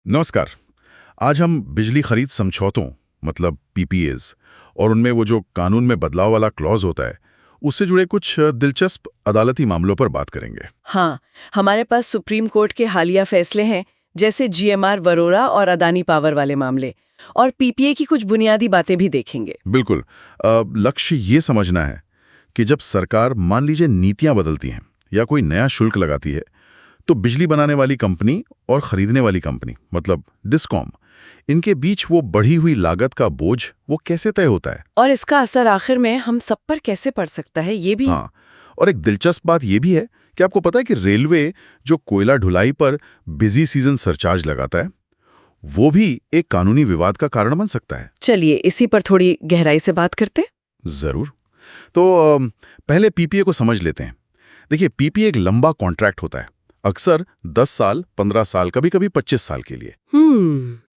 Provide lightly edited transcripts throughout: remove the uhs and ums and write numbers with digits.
नमस्कार। आज हम बिजली खरीद समझौतों मतलब पीपीएज और उनमें वो जो कानून में बदलाव वाला क्लॉज होता है उससे जुड़े कुछ दिलचस्प अदालती मामलों पर बात करेंगे। हाँ, हमारे पास सुप्रीम कोर्ट के हालिया फैसले हैं, जैसे जीएमआर वरोरा और अदानी पावर वाले मामले, और पीपीए की कुछ बुनियादी बातें भी देखेंगे। बिल्कुल। लक्ष्य ये समझना है कि जब सरकार मान लीजिए नीतियां बदलती हैं या कोई नया शुल्क लगाती है तो बिजली बनाने वाली कंपनी और खरीदने वाली कंपनी मतलब डिस्कॉम, इनके बीच वो बढ़ी हुई लागत का बोझ वो कैसे तय होता है। और इसका असर आखिर में हम सब पर कैसे पड़ सकता है, ये भी। हाँ, और एक दिलचस्प बात यह भी है कि आपको पता है कि रेलवे जो कोयला ढुलाई पर बिजी सीजन सरचार्ज लगाता है वो भी एक कानूनी विवाद का कारण बन सकता है। चलिए इसी पर थोड़ी गहराई से बात करते। जरूर। तो पहले पीपीए को समझ लेते हैं। देखिए, पीपीए एक लंबा कॉन्ट्रैक्ट होता है, अक्सर 10 साल, 15 साल, कभी-कभी 25 साल के लिए।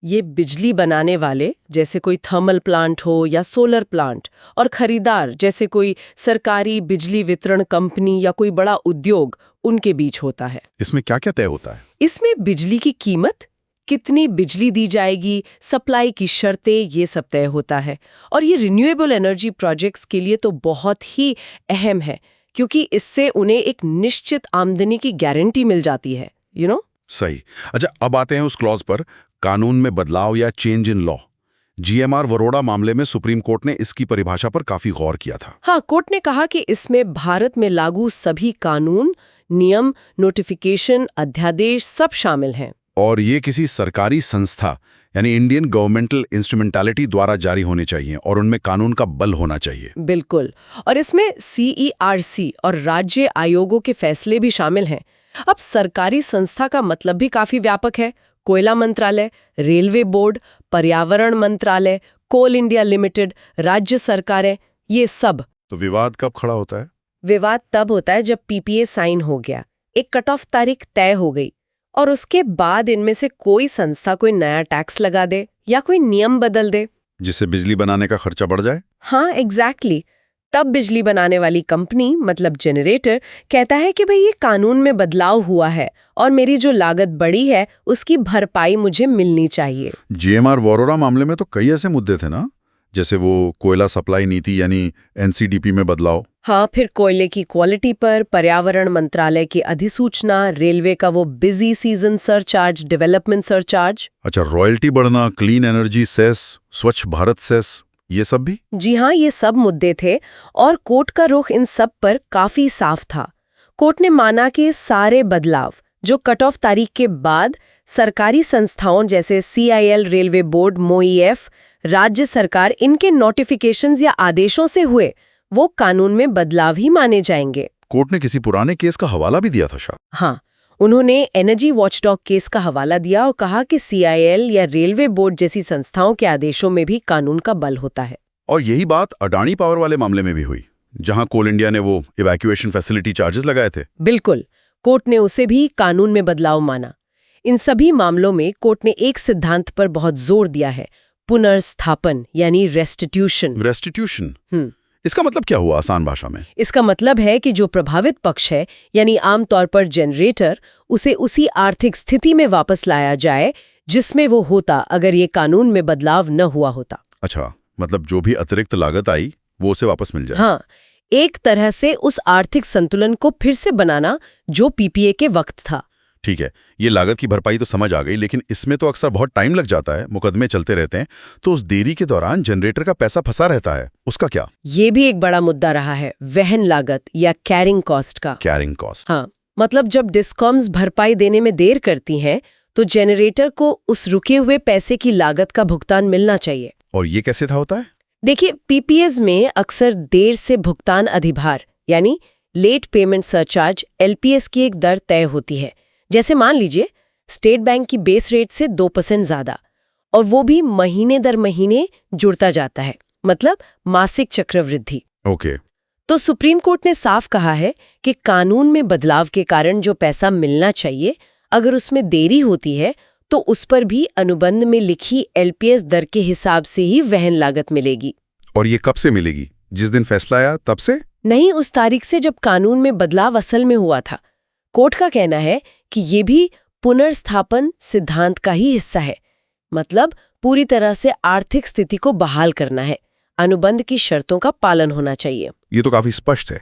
ये बिजली बनाने वाले जैसे कोई थर्मल प्लांट हो या सोलर प्लांट, और खरीदार जैसे कोई सरकारी बिजली वितरण कंपनी या कोई बड़ा उद्योग, उनके बीच होता है। इसमें क्या क्या तय होता है? इसमें बिजली की कीमत, कितनी बिजली दी जाएगी, सप्लाई की शर्तें, ये सब तय होता है। और ये रिन्यूएबल एनर्जी प्रोजेक्ट्स के लिए तो बहुत ही अहम है, क्योंकि इससे उन्हें एक निश्चित आमदनी की गारंटी मिल जाती है, सही। अच्छा, अब आते हैं उस क्लॉज पर, कानून में बदलाव या change in law. GMR Warora मामले में सुप्रीम कोर्ट ने इसकी परिभाषा पर काफी गौर किया था। हाँ, कोर्ट ने कहा कि इसमें भारत में लागू सभी कानून, नियम, नोटिफिकेशन, अध्यादेश सब शामिल हैं। और ये किसी सरकारी संस्था यानी इंडियन गवर्नमेंटल इंस्ट्रूमेंटालिटी द्वारा जारी होने चाहिए और उनमें कानून का बल होना चाहिए। बिल्कुल। और इसमें सीईआरसी और राज्य आयोगों के फैसले भी शामिल हैं। अब सरकारी संस्था का मतलब भी काफी व्यापक है। कोयला मंत्रालय, रेलवे बोर्ड, पर्यावरण मंत्रालय, कोल इंडिया लिमिटेड, राज्य सरकारें, ये सब। तो विवाद कब खड़ा होता है? विवाद तब होता है जब पीपीए साइन हो गया, एक कट ऑफ तारीख तय हो गई, और उसके बाद इनमें से कोई संस्था कोई नया टैक्स लगा दे या कोई नियम बदल दे जिससे बिजली बनाने का खर्चा बढ़ जाए। हाँ, एग्जैक्टली। तब बिजली बनाने वाली कंपनी मतलब जनरेटर कहता है कि भाई ये कानून में बदलाव हुआ है और मेरी जो लागत बढ़ी है उसकी भरपाई मुझे मिलनी चाहिए। जीएमआर वरोरा मामले में तो कई ऐसे मुद्दे थे ना, जैसे वो कोयला सप्लाई नीति यानी एनसीडीपी में बदलाव। हाँ, फिर कोयले की क्वालिटी पर पर्यावरण मंत्रालय की अधिसूचना, रेलवे का वो busy season surcharge, development surcharge. अच्छा, रॉयल्टी बढ़ना, क्लीन एनर्जी सेस, स्वच्छ भारत सेस, ये सब भी? जी हाँ, ये सब मुद्दे थे और कोर्ट का रुख इन सब पर काफी साफ था। कोर्ट ने माना कि सारे बदलाव जो कट ऑफ तारीख के बाद सरकारी संस्थाओं जैसे सीआईएल, रेलवे बोर्ड, मोईएफ, राज्य सरकार, इनके नोटिफिकेशंस या आदेशों से हुए, वो कानून में बदलाव ही माने जाएंगे। कोर्ट ने किसी पुराने केस का हवाला भी दिया था शायद। हाँ, उन्होंने एनर्जी वॉचडॉग केस का हवाला दिया और कहा कि सीआईएल या रेलवे बोर्ड जैसी संस्थाओं के आदेशों में भी कानून का बल होता है। और यही बात अडानी पावर वाले मामले में भी हुई, जहां कोल इंडिया ने वो इवैक्यूएशन फैसिलिटी चार्जेस लगाए थे। बिल्कुल, कोर्ट ने उसे भी कानून में बदलाव माना। इन सभी मामलों में कोर्ट ने एक सिद्धांत पर बहुत जोर दिया है, पुनर्स्थापन यानी रेस्टिट्यूशन। रेस्टिट्यूशन, इसका मतलब क्या हुआ आसान भाषा में? इसका मतलब है कि जो प्रभावित पक्ष है यानी आमतौर पर जनरेटर, उसे उसी आर्थिक स्थिति में वापस लाया जाए जिसमें वो होता अगर ये कानून में बदलाव न हुआ होता। अच्छा, मतलब जो भी अतिरिक्त लागत आई वो उसे वापस मिल जाए। हाँ, एक तरह से उस आर्थिक संतुलन को फिर से बनाना जो पीपीए के वक्त था। ठीक है, ये लागत की भरपाई तो समझ आ गई, लेकिन इसमें तो अक्सर बहुत टाइम लग जाता है, मुकदमे चलते रहते हैं, तो उस देरी के दौरान जनरेटर का पैसा फंसा रहता है, उसका क्या? ये भी एक बड़ा मुद्दा रहा है, वहन लागत या कैरिंग कॉस्ट का। Carrying cost? हाँ, मतलब जब डिस्कॉम्स भरपाई देने में देर करती हैं तो जनरेटर को उस रुके हुए पैसे की लागत का भुगतान मिलना चाहिए। और ये कैसे था होता है? देखिए, पीपीएस में अक्सर देर से भुगतान अधिभार यानी लेट पेमेंट सरचार्ज, एलपीएस की एक दर तय होती है। जैसे मान लीजिए स्टेट बैंक की बेस रेट से 2% ज्यादा, और वो भी महीने दर महीने जुड़ता जाता है, मतलब मासिक चक्रवृद्धि। ओके। तो सुप्रीम कोर्ट ने साफ कहा है कि कानून में बदलाव के कारण जो पैसा मिलना चाहिए, अगर उसमें देरी होती है तो उस पर भी अनुबंध में लिखी एलपीएस दर के हिसाब से ही वहन लागत मिलेगी। और ये कब से मिलेगी? जिस दिन फैसला आया तब से? नहीं, उस तारीख से जब कानून में बदलाव असल में हुआ था। कोर्ट का कहना है कि ये भी पुनर्स्थापन सिद्धांत का ही हिस्सा है। मतलब पूरी तरह से आर्थिक स्थिति को बहाल करना है, अनुबंध की शर्तों का पालन होना चाहिए। ये तो काफी स्पष्ट है।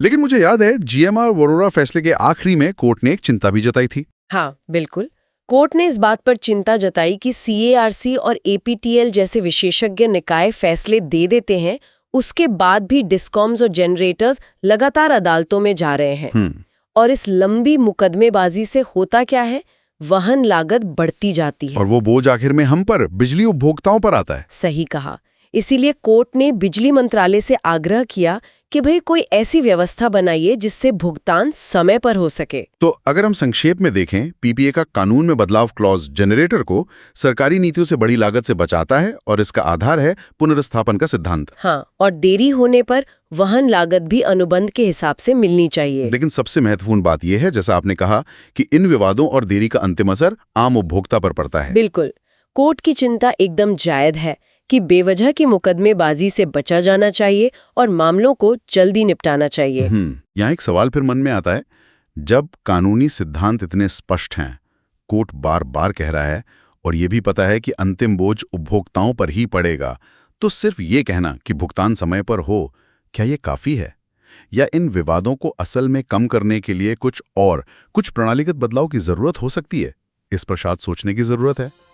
लेकिन मुझे याद है जीएमआर वरोरा फैसले के आखिरी में कोर्ट ने एक चिंता भी जताई थी। हाँ, बिल्कुल। कोर्ट ने इस बात पर चिंता जताई कि सीएआरसी और एपीटीएल जैसे विशेषज्ञ निकाय फैसले दे देते हैं, उसके बाद भी डिस्कॉम्स और जनरेटर्स लगातार अदालतों में जा रहे हैं। और इस लंबी मुकदमेबाजी से होता क्या है, वहन लागत बढ़ती जाती है और वो बोझ आखिर में हम पर, बिजली उपभोक्ताओं पर आता है। सही कहा। इसीलिए कोर्ट ने बिजली मंत्रालय से आग्रह किया कि भाई कोई ऐसी व्यवस्था बनाइए जिससे भुगतान समय पर हो सके। तो अगर हम संक्षेप में देखें, पीपीए का कानून में बदलाव क्लॉज जनरेटर को सरकारी नीतियों से बड़ी लागत से बचाता है और इसका आधार है पुनर्स्थापन का सिद्धांत। हाँ, और देरी होने पर वहन लागत भी अनुबंध के हिसाब से मिलनी चाहिए। लेकिन सबसे महत्वपूर्ण बात यह है, जैसा आपने कहा, कि इन विवादों और देरी का अंतिम असर आम उपभोक्ता पर पड़ता है। बिल्कुल। कोर्ट की चिंता एकदम जायज है कि बेवजह की मुकदमेबाजी से बचा जाना चाहिए और मामलों को जल्दी निपटाना चाहिए। यहाँ एक सवाल फिर मन में आता है, जब कानूनी सिद्धांत इतने स्पष्ट हैं, कोर्ट बार बार कह रहा है और ये भी पता है कि अंतिम बोझ उपभोक्ताओं पर ही पड़ेगा, तो सिर्फ ये कहना कि भुगतान समय पर हो, क्या ये काफी है? या इन विवादों को असल में कम करने के लिए कुछ प्रणालीगत बदलाव की जरूरत हो सकती है? इस पर शायद सोचने की जरूरत है।